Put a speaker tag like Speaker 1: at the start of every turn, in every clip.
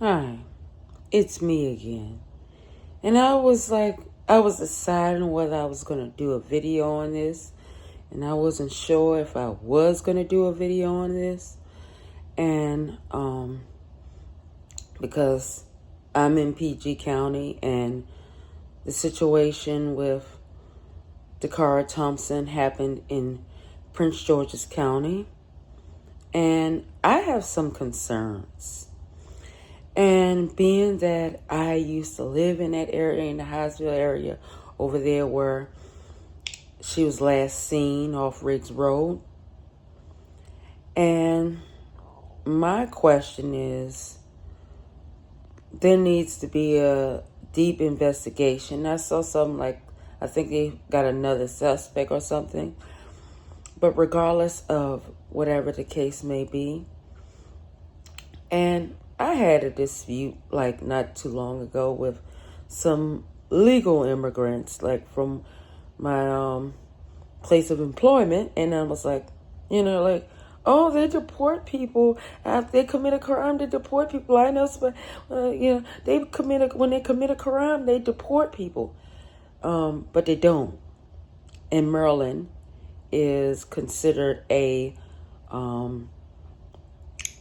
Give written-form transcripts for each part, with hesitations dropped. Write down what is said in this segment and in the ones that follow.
Speaker 1: Hi, it's me again. And I was deciding whether I was going to do a video on this. And I wasn't sure if I was going to do a video on this. And because I'm in PG County and the situation with Dakara Thompson happened in Prince George's County. And I have some concerns. And being that I used to live in that area, in the Hyattsville area, over there where she was last seen off Riggs Road. And my question is, there needs to be a deep investigation. I saw something like, I think they got another suspect or something. But regardless of whatever the case may be, and I had a dispute like not too long ago with some legal immigrants, like from my place of employment, and I was like, oh, they deport people after they commit a crime. They deport people. I know, but when they commit a crime, they deport people, but they don't. And Maryland is considered a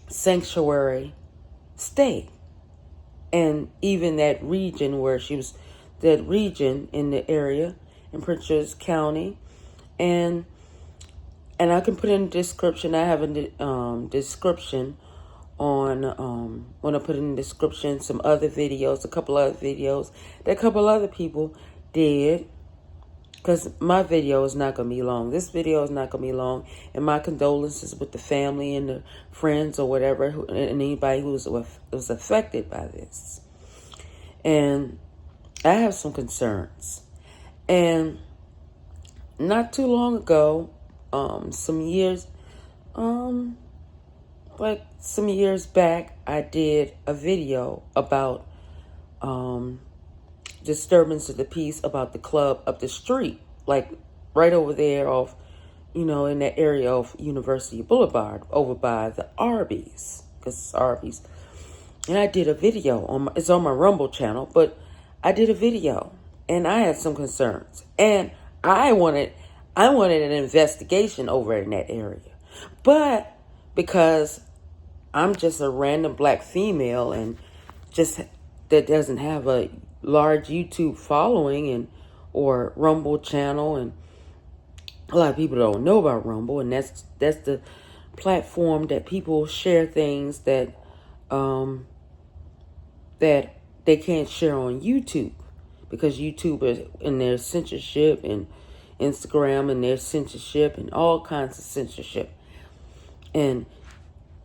Speaker 1: sanctuary state. And even that region where she was, that region in the area in Prince George's County, and I can put in the description. I have a description on when I put in the description some other videos, a couple other videos that a couple other people did. Because my video is not going to be long. This video is not going to be long. And my condolences with the family and the friends or whatever, and anybody who was affected by this. And I have some concerns. And not too long ago, some years back, I did a video about disturbance of the peace about the club up the street, like right over there off, in that area of University Boulevard, over by the Arby's, because it's Arby's. And I did a video it's on my Rumble channel, but I did a video and I had some concerns, and I wanted an investigation over in that area. But because I'm just a random black female and just that doesn't have a large YouTube following and or Rumble channel, and a lot of people don't know about Rumble, and that's the platform that people share things that that they can't share on YouTube, because YouTube is in their censorship, and Instagram and their censorship, and all kinds of censorship, and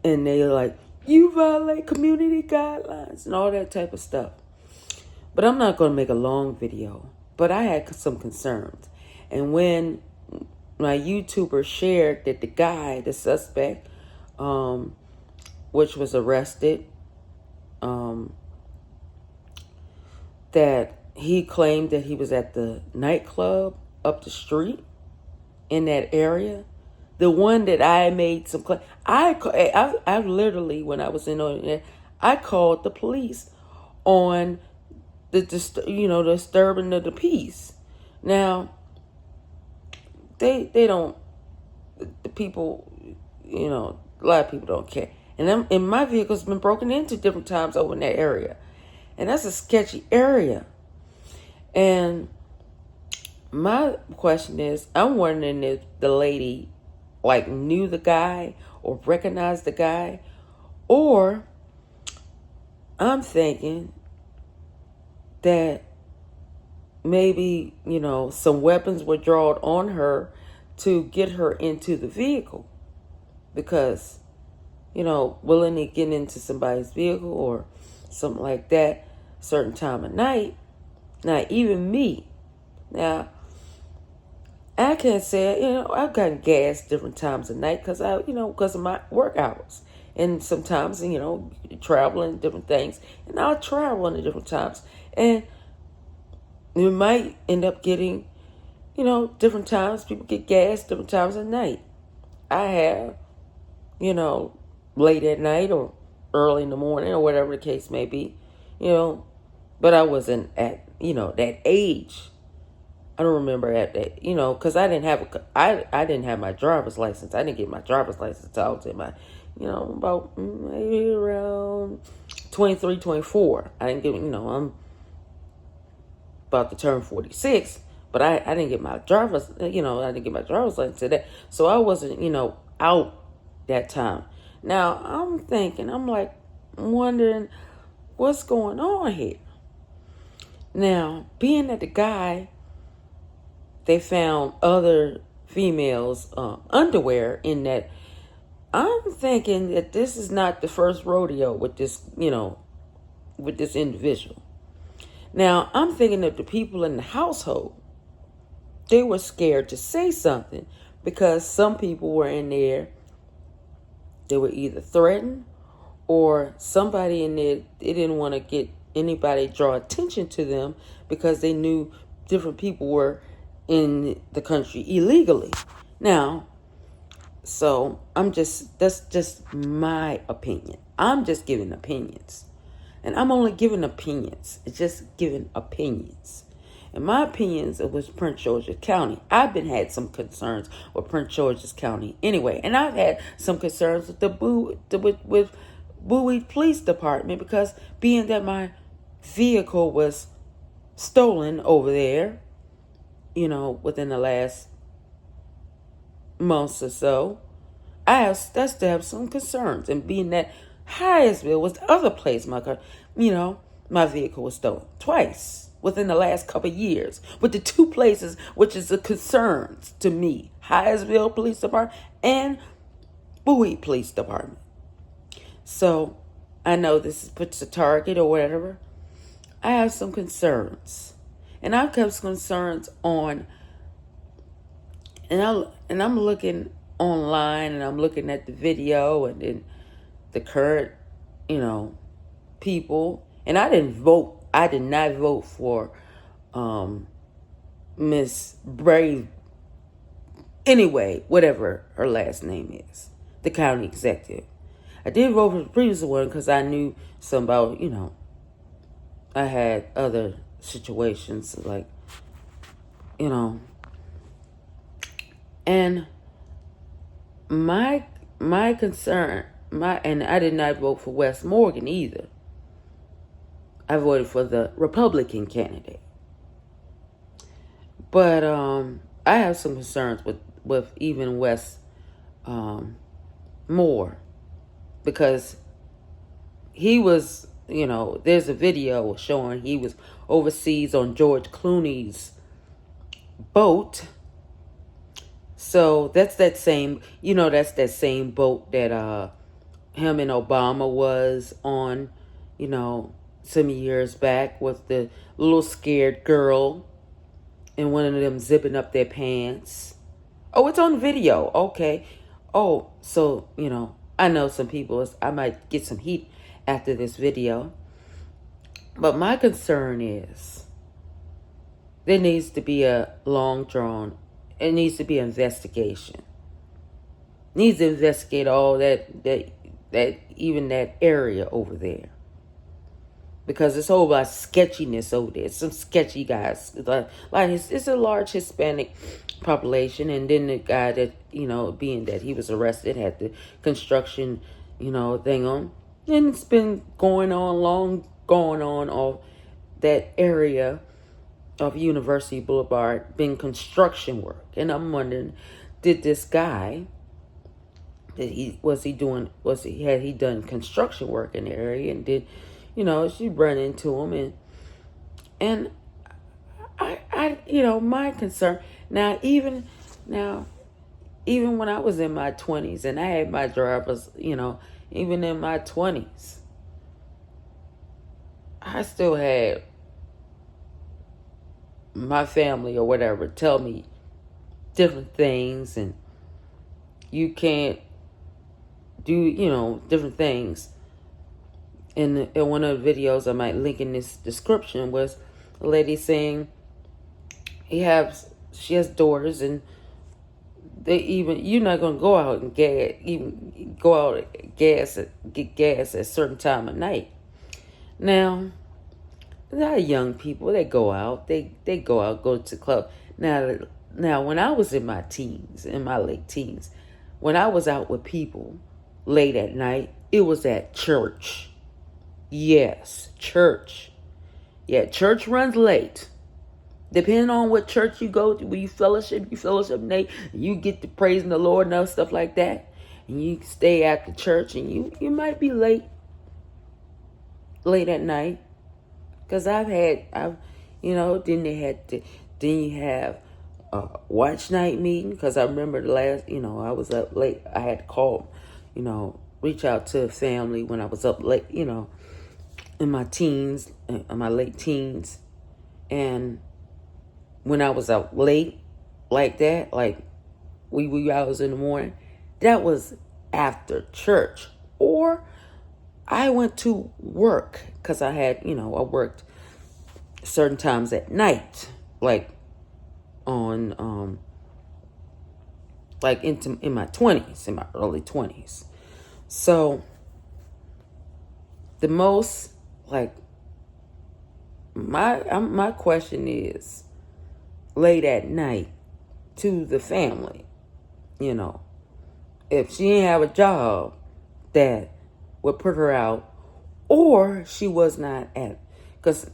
Speaker 1: they're like, you violate community guidelines and all that type of stuff. But I'm not going to make a long video. But I had some concerns. And when my YouTuber shared that the suspect, which was arrested, that he claimed that he was at the nightclub up the street in that area. The one that I made some claim. I literally, when I was in on there, I called the police on the disturbing of the peace. Now, they don't, the people, a lot of people don't care. And my vehicle's been broken into different times over in that area. And that's a sketchy area. And my question is, I'm wondering if the lady knew the guy or recognized the guy, or I'm thinking that maybe, some weapons were drawn on her to get her into the vehicle, because, willingly getting into somebody's vehicle or something like that, certain time of night. Now, even me, now, I can't say, I've gotten gas different times of night because because of my work hours. And sometimes, traveling different things. And I'll travel in different times. And you might end up getting, different times. People get gas different times of night. I have, late at night or early in the morning or whatever the case may be, you know. But I wasn't at, that age. I don't remember at that, because I didn't have my driver's license. I didn't get my driver's license until I was in my, about maybe around 23, 24. I didn't get, I'm about to turn 46, but I didn't get my driver's, I didn't get my driver's license today. So I wasn't, out that time. Now I'm wondering what's going on here. Now, being that the guy, they found other females' underwear in that, I'm thinking that this is not the first rodeo with this, with this individual. Now, I'm thinking that the people in the household, they were scared to say something because some people were in there, they were either threatened or somebody in there, they didn't want to get anybody draw attention to them because they knew different people were in the country illegally. Now, so that's just my opinion. I'm just giving opinions. And I'm only giving opinions. It's just giving opinions. And my opinions it was Prince George's County. I've had some concerns with Prince George's County anyway. And I've had some concerns with Bowie Police Department because being that my vehicle was stolen over there, within the last months or so, I still have some concerns. And being that Hyattsville was the other place my vehicle was stolen twice within the last couple of years. With the two places which is the concerns to me, Hyattsville Police Department and Bowie Police Department. So I know this puts a target or whatever. I have some concerns. And I've got some concerns on, and I'm looking online and I'm looking at the video and then the current, people. And I did not vote for Miss Brave, anyway, whatever her last name is, the county executive. I did vote for the previous one because I knew some about, I had other situations like, and my concern, and I did not vote for Wes Morgan either. I voted for the Republican candidate. But I have some concerns with even Wes Moore because he was, there's a video showing he was overseas on George Clooney's boat. So that's that same boat that him and Obama was on, some years back with the little scared girl and one of them zipping up their pants. Oh, it's on video. Okay. Oh, so, I know some people, I might get some heat after this video. But my concern is there needs to be a it needs to be an investigation. Needs to investigate all that even that area over there. Because it's all about sketchiness over there. Some sketchy guys. It's a large Hispanic population. And then the guy that, being that he was arrested, had the construction, thing on. And it's been going on all that area of University Boulevard, been construction work. And I'm wondering, did this guy, had he done construction work in the area, and did, she run into him, and I my concern even when I was in my 20s and I had my drivers, even in my 20s, I still had my family or whatever tell me different things, and you can't do, different things. In one of the videos I might link in this description was a lady saying she has daughters, and you're not gonna go out and get gas at a certain time of night. Now, a lot of young people, they go out, go to the club. Now, when I was in my teens, in my late teens, when I was out with people late at night, it was at church. Yes, church. Yeah, church runs late. Depending on what church you go to, where you fellowship late, you get to praising the Lord and stuff like that. And you stay after church and you might be late at night. Because then you have a watch night meeting. Because I remember I was up late. I had to call, reach out to a family when I was up late, in my teens, in my late teens. And when I was out late like that, like wee hours in the morning, that was after church. Or I went to work because I worked certain times at night, like on like in my 20s, in my early 20s. So the most, like, my question is, late at night to the family, if she didn't have a job that would put her out, or she was not at, because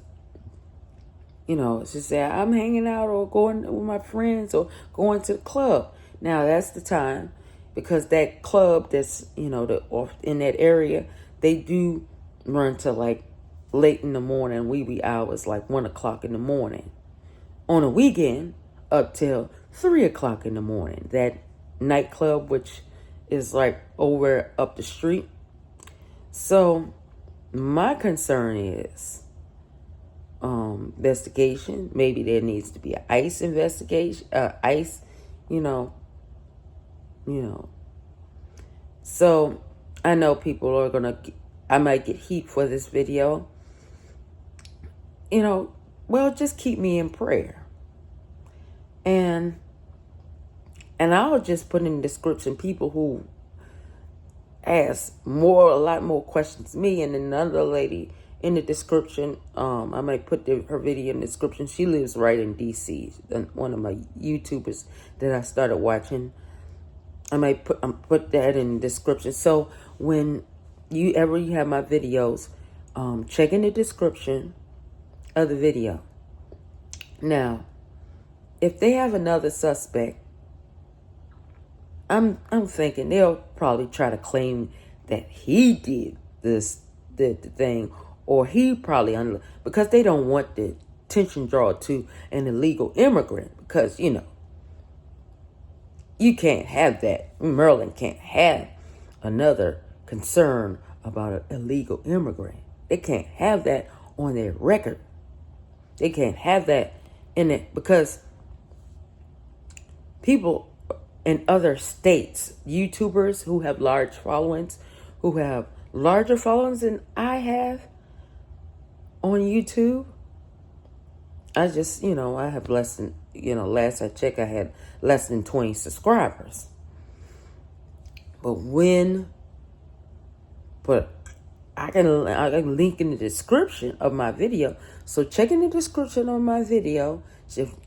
Speaker 1: she said, I'm hanging out or going with my friends or going to the club. Now that's the time, because that club that's in that area, they do run to like late in the morning, wee hours, like 1:00 in the morning. On a weekend, up till 3:00 in the morning. That nightclub, which is like over up the street. So my concern is investigation. Maybe there needs to be an ICE investigation. ICE, So I know people are I might get heat for this video. Well, just keep me in prayer. And I'll just put in the description people who ask a lot more questions than me, and then another lady in the description. I might put her video in the description. She lives right in DC. One of my YouTubers that I started watching. I might put that in the description. So when you have my videos, check in the description of the video. Now, if they have another suspect, I'm thinking they'll probably try to claim that he did the thing, or he probably because they don't want the attention drawn to an illegal immigrant, because you can't have that. Maryland can't have another concern about an illegal immigrant. They can't have that on their record. They can't have that in it, because people in other states, YouTubers who have large followings, who have larger followings than I have on YouTube, I just, I have less than, last I checked, I had less than 20 subscribers. But I can link in the description of my video. So check in the description of my video.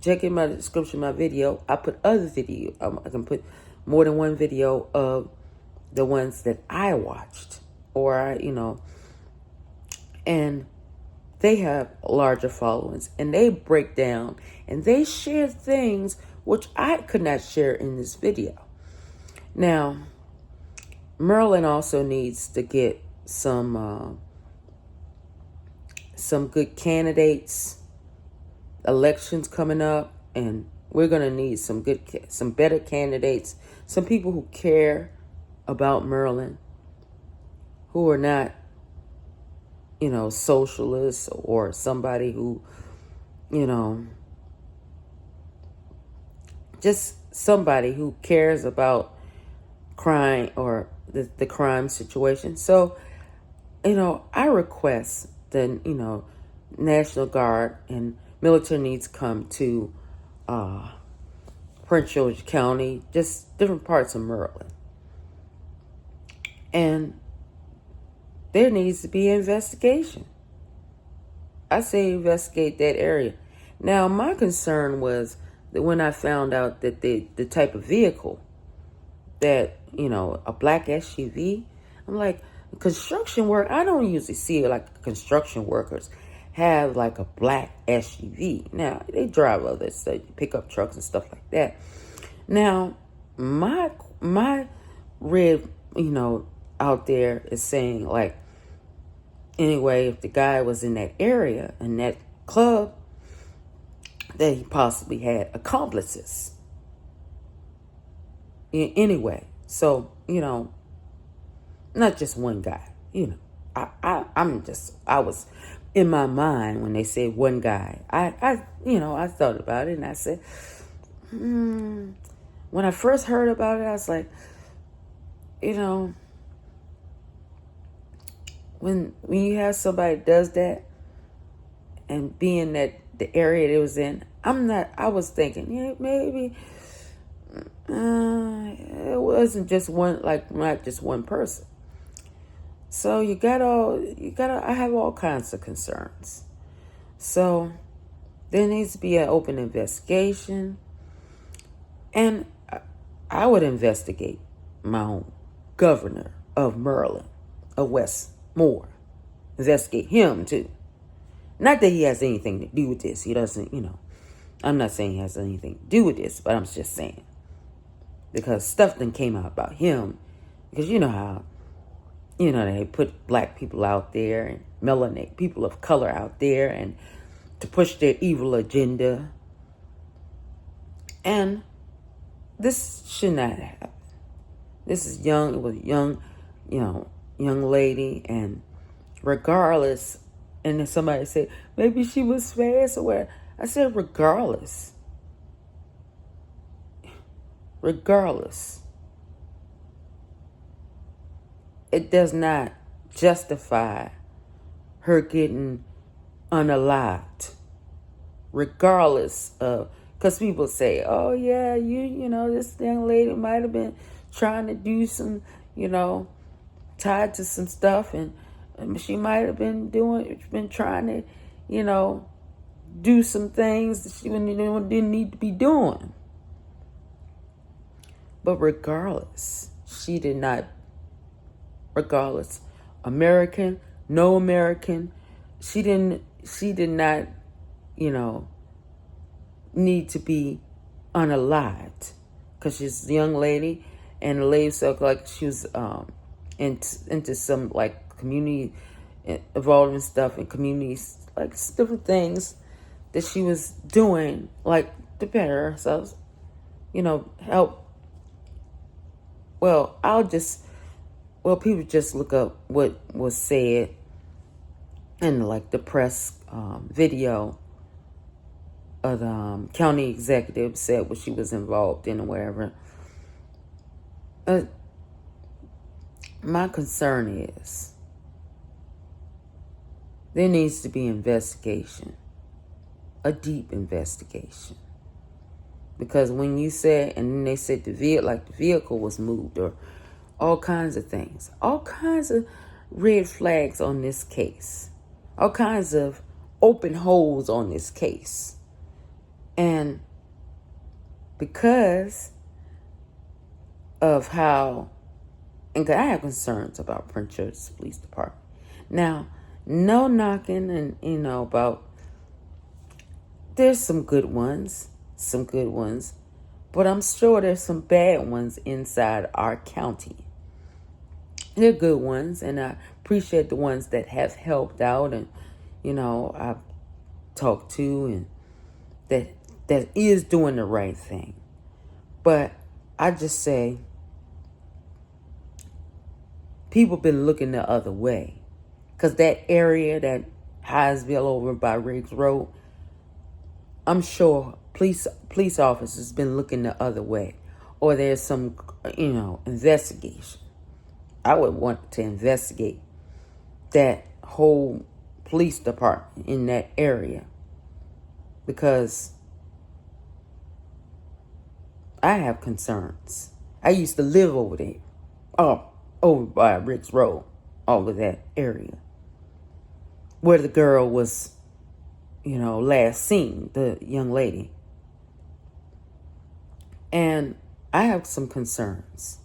Speaker 1: Check in my description of my video. I put other video. I can put more than one video of the ones that I watched, or and they have larger followings, and they break down and they share things which I could not share in this video. Now, Maryland also needs to get some good candidates. Elections coming up, and we're gonna need some better candidates, some people who care about Maryland, who are not, socialists, or somebody who, just somebody who cares about crime or the crime situation. So, I request that, National Guard and military needs to come to Prince George County, just different parts of Maryland. And there needs to be an investigation. I say investigate that area. Now, my concern was that when I found out that the type of vehicle that, a black SUV, I'm like, construction work, I don't usually see it like construction workers have like a black SUV. Now, they drive other stuff, pickup trucks and stuff like that. Now, my red, out there is saying like, anyway, if the guy was in that area, in that club, that he possibly had accomplices. Anyway, so, not just one guy, I was in my mind when they said one guy. I thought about it and I said, when I first heard about it, I was like, when you have somebody that does that and being that the area it was in, I was thinking, maybe it wasn't just one, like not just one person. So I have all kinds of concerns. So there needs to be an open investigation. And I would investigate my own governor of Maryland, of Westmore. Investigate him too. Not that he has anything to do with this. He doesn't, I'm not saying he has anything to do with this, but I'm just saying. Because stuff then came out about him. Because you know how, they put black people out there and melanated people of color out there and to push their evil agenda. And this should not happen. This is it was young lady, and regardless, and then somebody said, maybe she was fast or whatever. I said, regardless, it does not justify her getting unalived. Regardless of, because people say, oh yeah, this young lady might have been trying to do some, tied to some stuff, and she might have been trying to, do some things that she didn't need to be doing. But regardless, she did not, American, no American, she did not, need to be unalived, because she's a young lady, and the lady felt like she was into some like community involvement stuff and communities, like different things that she was doing, like to better herself, help. Well, people just look up what was said in like the press video of the county executive said what she was involved in or whatever. My concern is there needs to be investigation, a deep investigation. Because when you said, and then they said the vehicle was moved, or all kinds of things, all kinds of red flags on this case, all kinds of open holes on this case. And because of how, and I have concerns about Prince George Police Department. Now, no knocking and, about, there's some good ones, but I'm sure there's some bad ones inside our county. They're good ones, and I appreciate the ones that have helped out and, I've talked to, and that is doing the right thing. But I just say, people been looking the other way. Because that area, that Highsville over by Riggs Road, I'm sure police officers been looking the other way. Or there's some, investigation. I would want to investigate that whole police department in that area. Because I have concerns. I used to live over there. Over by Rick's Road. All of that area. Where the girl was, last seen. The young lady. And I have some concerns.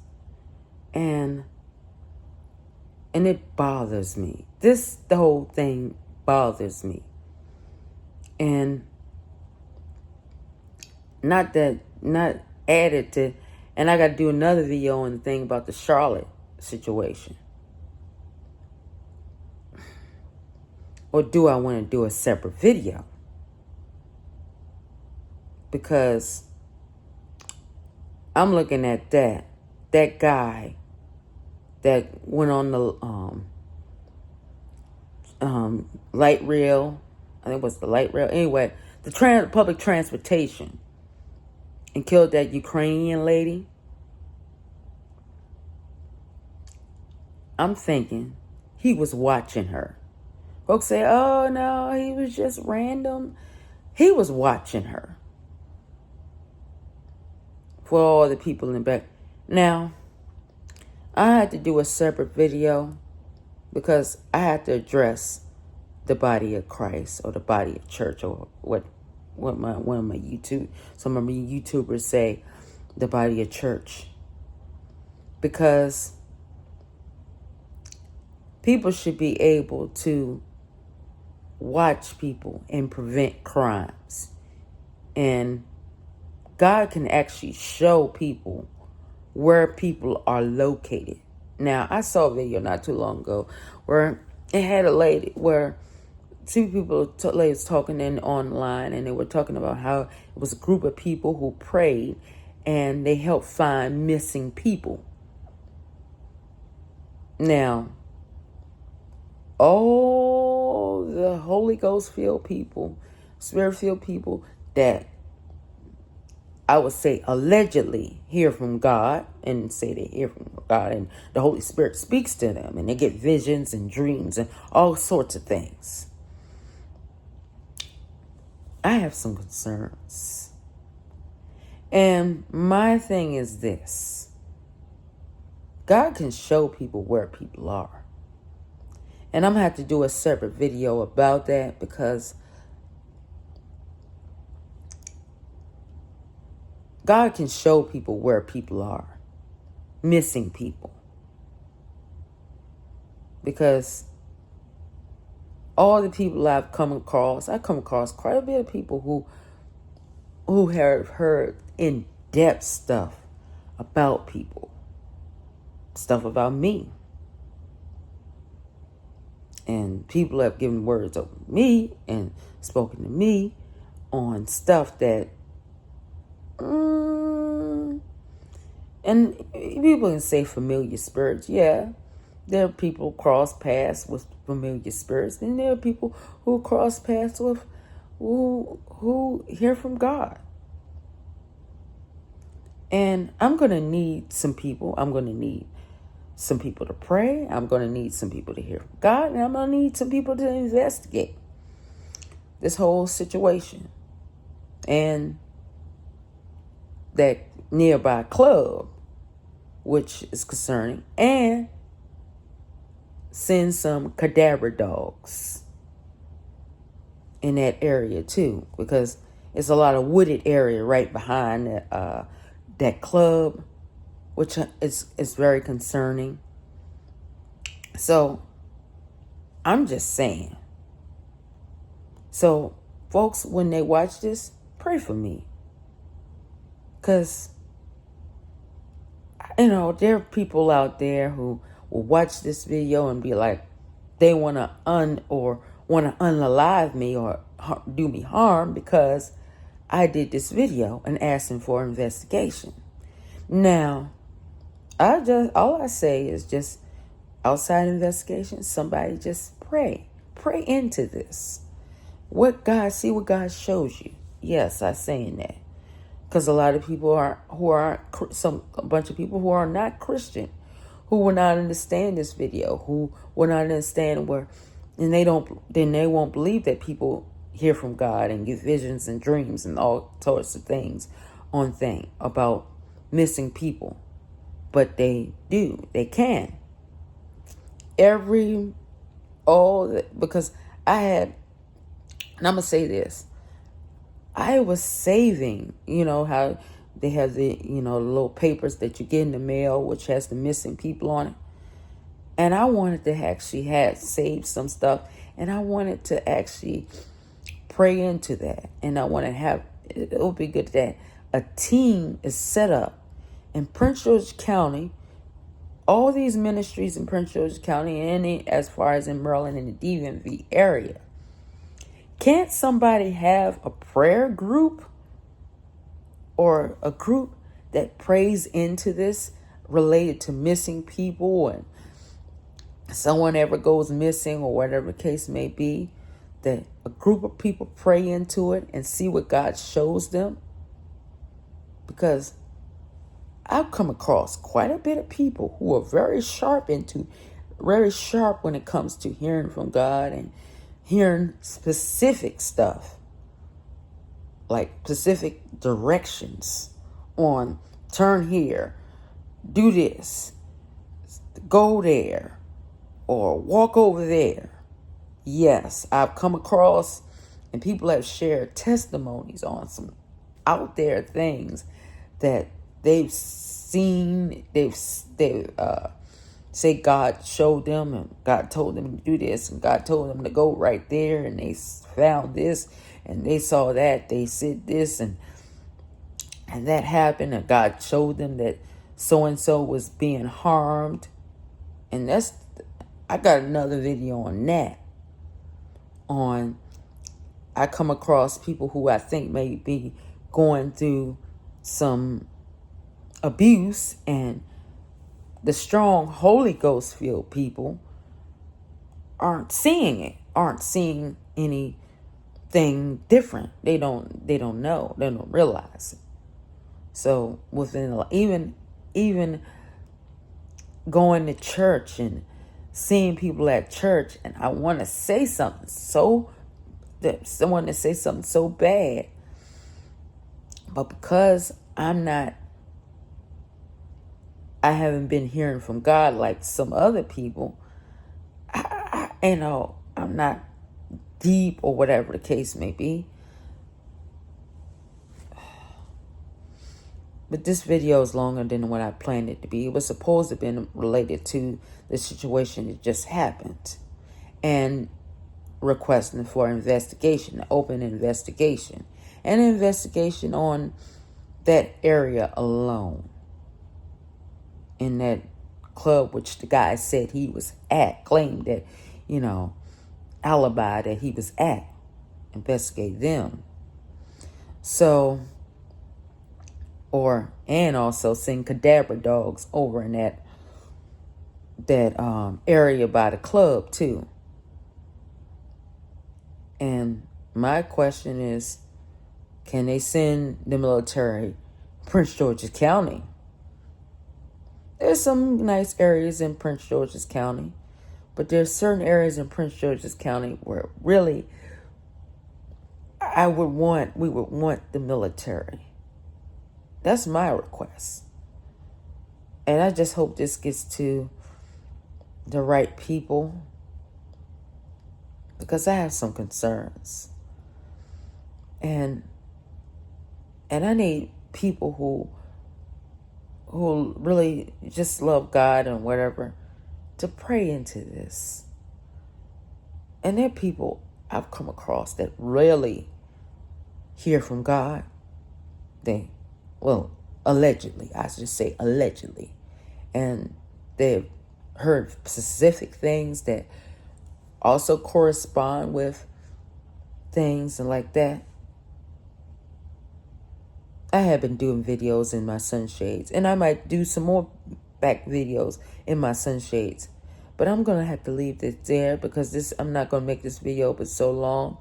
Speaker 1: And it bothers me. The whole thing bothers me. And not added to, and I got to do another video on the thing about the Charlotte situation. Or do I want to do a separate video? Because I'm looking at that guy that went on the light rail. I think it was the light rail. Anyway, the public transportation, and killed that Ukrainian lady. I'm thinking he was watching her. Folks say, oh no, he was just random. He was watching her. For all the people in the back. Now, I had to do a separate video because I had to address the body of Christ, or the body of church, or what one of my some of my YouTubers say, the body of church. Because people should be able to watch people and prevent crimes. And God can actually show people where people are located. Now, I saw a video not too long ago where it had a lady where ladies talking in online, and they were talking about how it was a group of people who prayed and they helped find missing people. Now, all the Holy Ghost filled people, Spirit filled people that I would say allegedly hear from God, and say they hear from God, and the Holy Spirit speaks to them, and they get visions and dreams and all sorts of things. I have some concerns. And my thing is this. God can show people where people are. And I'm going to have to do a separate video about that, because God can show people where people are. Missing people. Because all the people I come across quite a bit of people who have heard in-depth stuff about people. Stuff about me. And people have given words over me and spoken to me on stuff that, and people can say familiar spirits. Yeah, there are people who cross paths with familiar spirits, and there are people who cross paths with who hear from God. And I'm going to need some people. I'm going to need some people to pray. I'm going to need some people to hear from God. And I'm going to need some people to investigate this whole situation. And that nearby club, which is concerning. And send some cadaver dogs in that area too. Because it's a lot of wooded area right behind that club, which is very concerning. So, I'm just saying. So, folks, when they watch this, pray for me. Because, there are people out there who will watch this video and be like, they want to unalive me or do me harm because I did this video and asking for investigation. Now, all I say is just outside investigation, somebody just pray into this. See what God shows you. Yes, I'm saying that. Because a lot of people a bunch of people who are not Christian, who will not understand this video, who will not understand and they won't believe that people hear from God and get visions and dreams and all sorts of things on thing about missing people, but they do. They can. Because I had, and I'm going to say this, I was saving, how they have the, little papers that you get in the mail, which has the missing people on it. And I wanted to actually had saved some stuff, and I wanted to actually pray into that. And I want to have, it would be good that a team is set up in Prince George's County, all these ministries in Prince George's County, and as far as in Maryland and the DMV area. Can't somebody have a prayer group or a group that prays into this related to missing people, and someone ever goes missing or whatever the case may be, that a group of people pray into it and see what God shows them? Because I've come across quite a bit of people who are very sharp when it comes to hearing from God and hearing specific stuff, like specific directions on turn here, do this, go there, or walk over there. Yes, I've come across, and people have shared testimonies on some out there things that they've seen. They've say God showed them, and God told them to do this, and God told them to go right there, and they found this, and they saw that, they said this, and that happened, and God showed them that so and so was being harmed. And I got another video on that. I come across people who I think may be going through some abuse, and the strong Holy Ghost filled people aren't seeing it, aren't seeing anything different. They don't know, they don't realize it. So even going to church and seeing people at church, and I want to say something so bad, but because I haven't been hearing from God like some other people, I'm not deep or whatever the case may be. But this video is longer than what I planned it to be. It was supposed to have been related to the situation that just happened, and requesting for investigation, open investigation, and an investigation on that area alone, in that club which the guy said he was at, claimed that, alibi that he was at. Investigate them. So, and also send cadaver dogs over in that area by the club too. And my question is, can they send the military Prince George's County? There's some nice areas in Prince George's County, but there's certain areas in Prince George's County where really we would want the military. That's my request. And I just hope this gets to the right people, because I have some concerns. And I need people who really just love God and whatever to pray into this. And there are people I've come across that really hear from God. Allegedly, I should say allegedly. And they've heard specific things that also correspond with things and like that. I have been doing videos in my sunshades, and I might do some more back videos in my sunshades. But I'm going to have to leave this there, because I'm not going to make this video but so long.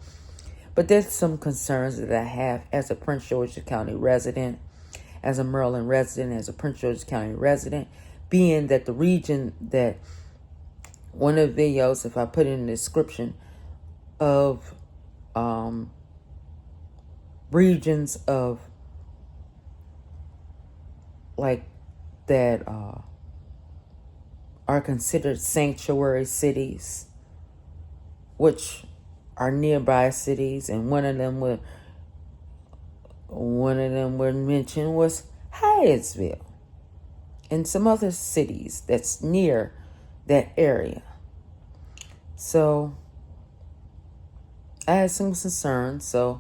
Speaker 1: But there's some concerns that I have as a Prince George's County resident, as a Maryland resident, as a Prince George's County resident, being that the region that one of the videos, if I put in the description of regions of like that are considered sanctuary cities, which are nearby cities, and one of them were mentioned was Hyattsville, and some other cities that's near that area. So I had some concerns. So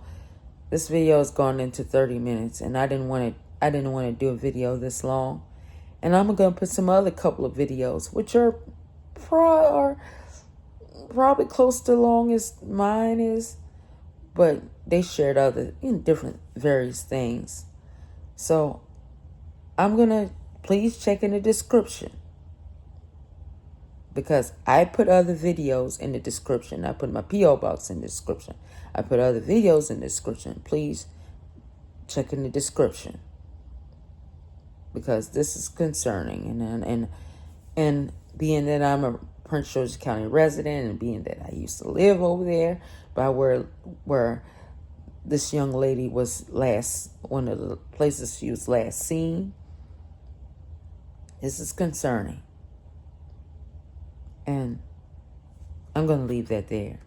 Speaker 1: this video has gone into 30 minutes, and I didn't want to do a video this long. And I'm gonna put some other couple of videos, which are probably close to long as mine is, but they shared other different various things. So I'm gonna please check in the description, because I put other videos in the description. I put my P.O Box in the description. I put other videos in the description. Please check in the description, because this is concerning. And being that I'm a Prince George's County resident, and being that I used to live over there by where this young lady was one of the places she was last seen, this is concerning. And I'm going to leave that there.